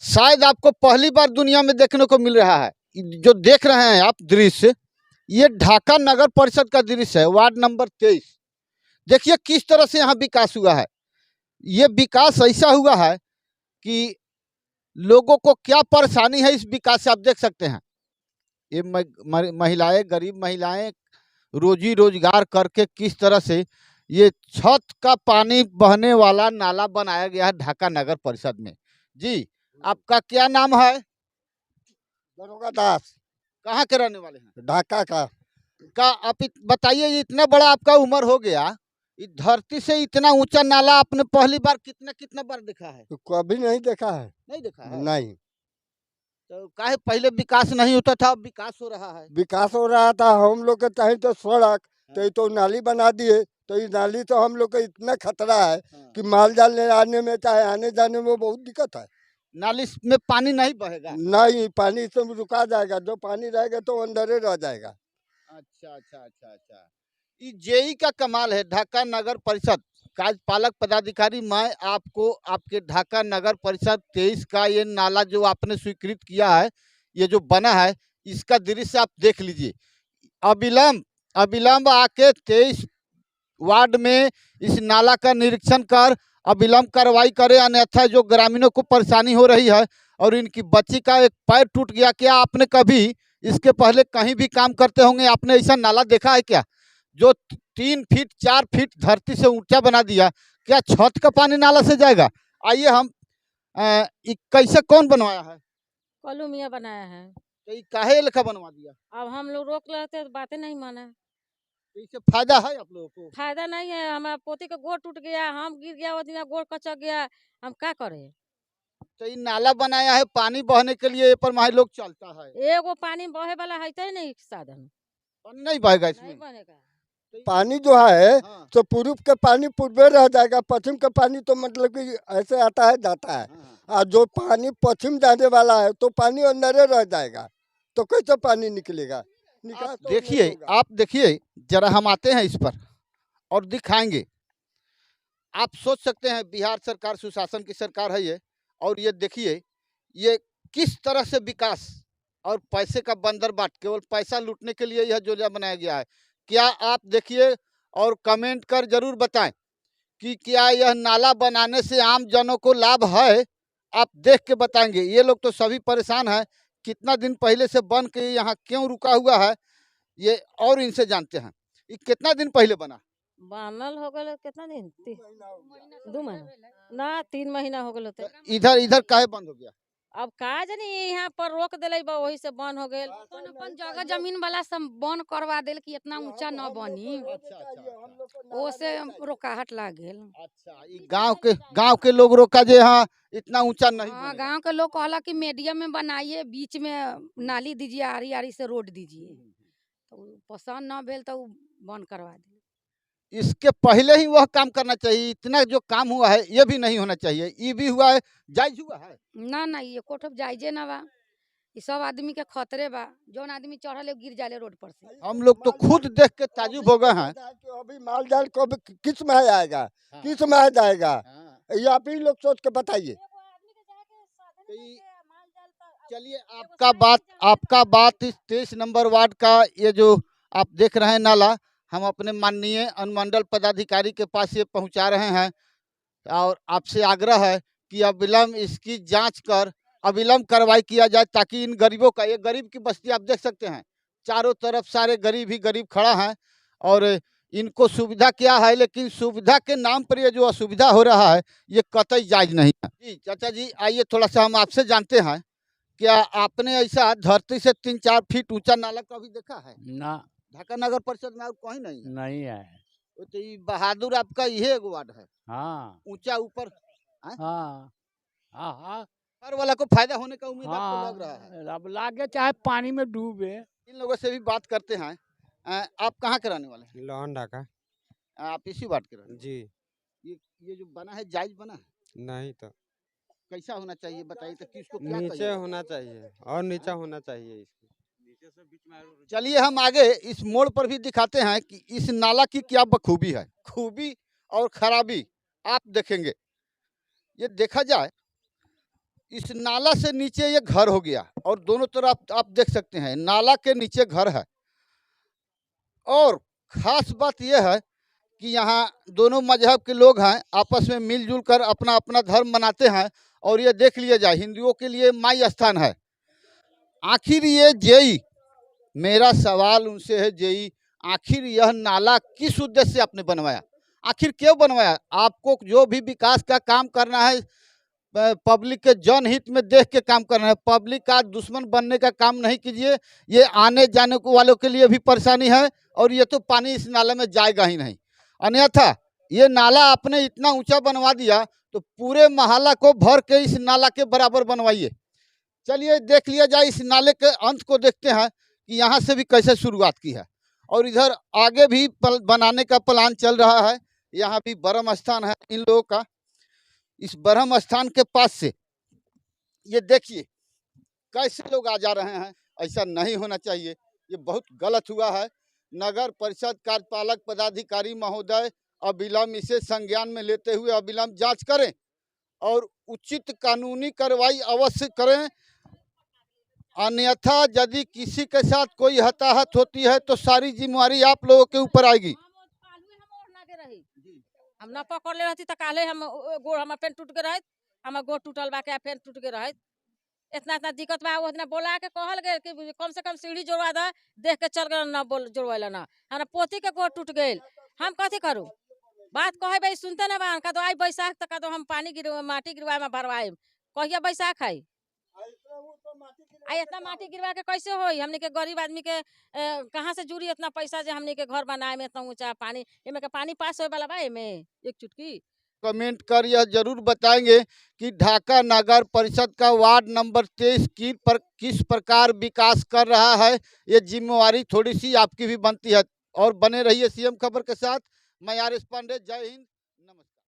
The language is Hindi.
शायद आपको पहली बार दुनिया में देखने को मिल रहा है। जो देख रहे हैं आप दृश्य, ये ढाका नगर परिषद का दृश्य है, वार्ड नंबर 23। देखिए किस तरह से यहाँ विकास हुआ है। ये विकास ऐसा हुआ है कि लोगों को क्या परेशानी है इस विकास से आप देख सकते हैं। ये महिलाएं, गरीब महिलाएं रोजी रोजगार करके किस तरह से ये छत का पानी बहने वाला नाला बनाया गया है ढाका नगर परिषद में। जी, आपका क्या नाम है? दरोगा दास। कहाँ के रहने वाले हैं? ढाका का। आप बताइए, इतना बड़ा आपका उम्र हो गया, इस धरती से इतना ऊंचा नाला आपने पहली बार कितना बार देखा है? तो कभी नहीं देखा है। नहीं देखा है? नहीं। तो काहे पहले विकास नहीं होता था, अब विकास हो रहा है? विकास हो रहा था, हम लोग के चाहे तो सड़क तो नाली बना दिए, तो ये नाली तो हम लोग का इतना खतरा है कि माल जाल आने में चाहे आने जाने में बहुत दिक्कत है। नाली में पानी नहीं बहेगा? नहीं, पानी इसमें रुका जाएगा, जो पानी रहेगा तो अंदर ही रह जाएगा। अच्छा। ये जेई का कमाल है। ढाका नगर परिषद कार्यपालक पदाधिकारी, मैं आपको आपके ढाका नगर परिषद 23 का ये नाला जो आपने स्वीकृत किया है, ये जो बना है, इसका दृश्य आप देख लीजिए। अविलंब आके 23 वार्ड में इस नाला का निरीक्षण कर अविलंब कार्रवाई करे, अन्यथा जो ग्रामीणों को परेशानी हो रही है और इनकी बच्ची का एक पैर टूट गया। क्या आपने कभी इसके पहले कहीं भी काम करते होंगे, आपने ऐसा नाला देखा है क्या जो 3 फीट 4 फीट धरती से ऊंचा बना दिया? क्या छत का पानी नाला से जाएगा? आइए हम कैसे कौन बनवाया है? कल्लू मियाँ बनाया है। तो ये काहे लेखा बनवा दिया? अब हम लोग रोक लेते तो बातें नहीं माने। तो इससे फायदा है आप लोगों को? फायदा नहीं है, हमारा पोती का गोड़ टूट गया, हम गिर गया, वो दिन गोड़ कचक गया, हम क्या करें? तो ये नाला बनाया है पानी बहने के लिए, ये पर माही लोग चलता है। एगो पानी बहे वाला है तो नहीं साधन, पानी नहीं बहेगा नहीं इसमें? बनेगा। पानी जो है हाँ। तो पूर्व के पानी पूर्वे रह जाएगा, पश्चिम का पानी तो मतलब कि ऐसे आता है जाता है। हाँ। और जो पानी पश्चिम जाने वाला है तो पानी अंदर रह जाएगा, तो कैसे पानी निकलेगा? निकास तो देखिए, नहीं होगा। आप देखिए जरा, हम आते हैं इस पर और दिखाएंगे। आप सोच सकते हैं बिहार सरकार सुशासन की सरकार है ये, और ये देखिए ये किस तरह से विकास और पैसे का बंदरबाट, केवल पैसा लूटने के लिए यह योजना बनाया गया है। क्या आप देखिए और कमेंट कर जरूर बताएं कि क्या यह नाला बनाने से आम जनों को लाभ है? आप देख के बताएंगे। ये लोग तो सभी परेशान हैं, कितना दिन पहले से बन के यहाँ क्यों रुका हुआ है ये, और इनसे जानते हैं। ये कितना दिन पहले बना? बनल हो गए कितना दिन? 2 महीना ना 3 महीना हो गए। इधर काहे बंद हो गया? अब का जानी यहाँ पर रोक दिले बा, वही से बंद हो गए। अपन जगह जमीन वाला सब बंद करवा दिल कि इतना ऊंचा न बनी, ओसे रोकाहट लाग गेल। अच्छा, ये गांव के लोग रोका जे हाँ इतना ऊंचा नहीं हाँ, बनेगा। गांव के लोग कहला कि मीडियम में बनाइए, बीच में नाली दीजिए, आरी आरी से रोड दीजिए। तो पसंद न भेल तो बंद करवा दी। इसके पहले ही वह काम करना चाहिए। इतना जो काम हुआ है ये भी नहीं होना चाहिए। ये भी हुआ है, जायज हुआ है ना ये कोठब जायजे ना बा, ये सब आदमी के खतरे बा। जौन आदमी चढ़ले गिर जाले रोड पर से। हम लोग तो खुद देख के ताजुब हो गए हैं। अभी माल जाल को किस में आएगा, किस में आ जाएगा, ये आप ही लोग सोच के बताइए। चलिए, आपका बात इस 23 नंबर वार्ड का ये जो आप देख रहे हैं नाला, हम अपने माननीय अनुमंडल पदाधिकारी के पास ये पहुंचा रहे हैं और आपसे आग्रह है कि अविलंब इसकी जांच कर अविलंब कार्रवाई किया जाए, ताकि इन गरीबों का, ये गरीब की बस्ती आप देख सकते हैं, चारों तरफ सारे गरीब ही गरीब खड़ा है और इनको सुविधा क्या है, लेकिन सुविधा के नाम पर ये जो असुविधा हो रहा है ये कतई जायज नहीं है। जी चाचा जी, आइए थोड़ा सा हम आपसे जानते हैं, क्या आपने ऐसा धरती से 3-4 फीट ऊंचा नाला कभी देखा है? ना, ढाका नगर परिषद में और कहीं नहीं है? नहीं है। तो ये बहादुर आपका यही एक वार्ड है हाँ ऊंचा ऊपर? हाँ हाँ हर वाला को फायदा होने का उम्मीद आपको लग रहा है? अब लागे चाहे पानी में डूबे। इन लोगों से भी बात करते हैं। आप कहाँ के रहने वाले हैं? लोहन ढाका। आप इसी वार्ड के रहने? जी। ये जो बना है जायज बना है? नहीं तो कैसा होना चाहिए बताइए, तो किसको क्या नीचे कहिए? होना चाहिए और नीचा होना चाहिए इसको। चलिए हम आगे इस मोड़ पर भी दिखाते हैं कि इस नाला की क्या बखूबी है, खूबी और खराबी आप देखेंगे। ये देखा जाए इस नाला से नीचे ये घर हो गया और दोनों तरफ आप देख सकते हैं नाला के नीचे घर है। और खास बात यह है कि यहाँ दोनों मजहब के लोग हैं, आपस में मिलजुल कर अपना अपना धर्म मनाते हैं। और ये देख लिया जाए, हिंदुओं के लिए माई स्थान है। आखिर ये जेई, मेरा सवाल उनसे है जेई, आखिर यह नाला किस उद्देश्य से आपने बनवाया, आखिर क्यों बनवाया? आपको जो भी विकास का काम करना है पब्लिक के जनहित में देख के काम करना है, पब्लिक का दुश्मन बनने का काम नहीं कीजिए। ये आने जाने को वालों के लिए भी परेशानी है और ये तो पानी इस नाले में जाएगा ही नहीं। अन्यथा ये नाला आपने इतना ऊंचा बनवा दिया तो पूरे मोहल्ला को भर के इस नाला के बराबर बनवाइए। चलिए देख लिया जाए, इस नाले के अंत को देखते हैं कि यहाँ से भी कैसे शुरुआत की है। और इधर आगे भी बनाने का प्लान चल रहा है। यहाँ भी ब्रह्म स्थान है इन लोगों का। इस ब्रह्म स्थान के पास से ये देखिए कैसे लोग आ जा रहे हैं। ऐसा नहीं होना चाहिए, ये बहुत गलत हुआ है। नगर परिषद कार्यपालक पदाधिकारी महोदय अविलंब इसे संज्ञान में लेते हुए अविलंब जांच करें और उचित कानूनी कार्रवाई अवश्य करें। अन्यथा यदि किसी के साथ कोई हताहत होती है तो सारी जिम्मेवारी आप लोगों के ऊपर आएगी। हम ना पकड़ ले रहती तो काले हम गोड़ हम फेन टूट के रहे, हम गोड़ टूटल बा के फेन टूट के रहे। इतना इतना दिक्कत बा, उतना बोला के कहल गए कि कम से कम सीढ़ी जोड़वा दे, देख के चल गए ना बोल जोड़वाला ना। हमारा पोती के गोड़ टूट गए, हम कथी करूँ? बात कहे भाई सुनते ना बा, का तो आई बैसाख तक का तो हम पानी माटी गिरवाए में भरवाए। कहिया बैसाख है इतना माटी गिरवा के कैसे होई? हमने के गरीब आदमी के कहाँ से जुड़ी इतना पैसा जो हमने के घर बनाए में इतना ऊंचा पानी, एमे के पानी पास होए वाला बा एमे एक चुटकी? कमेंट कर यह जरूर बताएंगे कि ढाका नगर परिषद का वार्ड नंबर 23 किस प्रकार विकास कर रहा है। ये जिम्मेवारी थोड़ी सी आपकी भी बनती है। और बने रहिए सीएम खबर के साथ। मैं आर एस पांडे, जय हिंद।